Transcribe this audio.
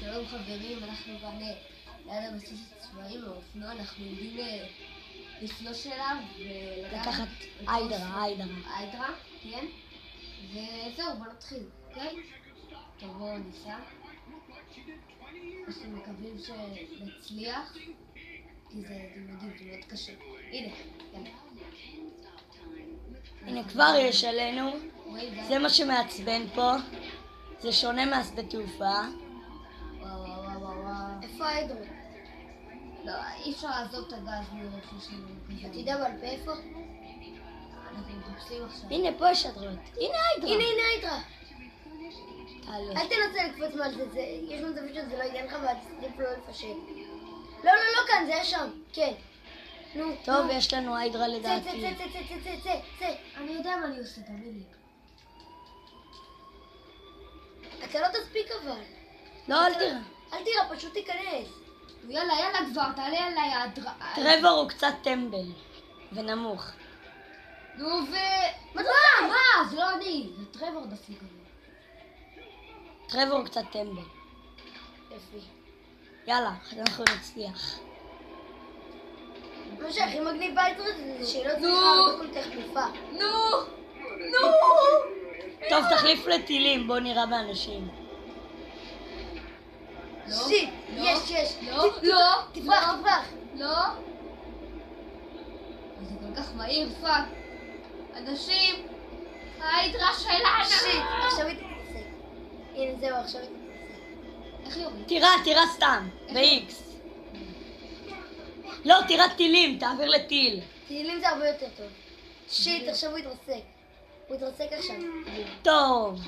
שלום חברים, אנחנו גם ליד הבסיס הצבאי מאופנוע, אנחנו יודעים לפלוש אליו ולקחת היידרה, כן? וזהו, בוא נתחיל, אוקיי? טוב, בואו ניסע. אנחנו מקווים שנצליח, כי זה, אתם יודעים, זה מאוד קשה. הנה, יאללה. הנה כבר יש עלינו, זה מה שמעצבן פה, זה שונה מהשדה תעופה. וואו. איפה ההיידרות? לא, אי אפשר לעזוב את הגז מרוב שיש לנו כזה. אתה יודע בעל פה איפה? אנחנו מחפשים עכשיו. הנה פה יש הדרות, הנה היידרה. הנה היידרה. תעלה. אל תנסה לקפוץ מעל זה, יש מצב שזה לא ייתן לך ועדיף לא לפשט. לא כאן, זה היה שם, כן. נו. טוב, יש לנו היידרה לדעתי. צא. אני יודע מה אני עושה, תמיד לי. אתה לא תספיק אבל. לא, אל תראה. אל תירה, פשוט תיכנס. יאללה כבר, תעלה על היד. טרוור הוא קצת טמבל ונמוך. נו מה? זה לא אני, זה טרוור דפוק. טרוור הוא קצת טמבל. יפי. יאללה, אנחנו נצליח. מה שהכי מגניב בהיידרות זה שהיא לא צריכה הרבה כל כך תנופה. נו! טוב, תחליף לטילים, בוא נראה באנשים. שיט, יש. תברח. לא. זה כל כך מהיר, פאק. אנשים, ההיידרה שלנו. שיט, עכשיו היא תתעסק. הנה זהו, עכשיו היא תתעסק. איך יורים? תירה סתם, ב-X. לא, תירה טילים, תעביר לטיל. טילים זה הרבה יותר טוב. שיט, עכשיו הוא יתרסק. הוא יתרסק עכשיו. טוב.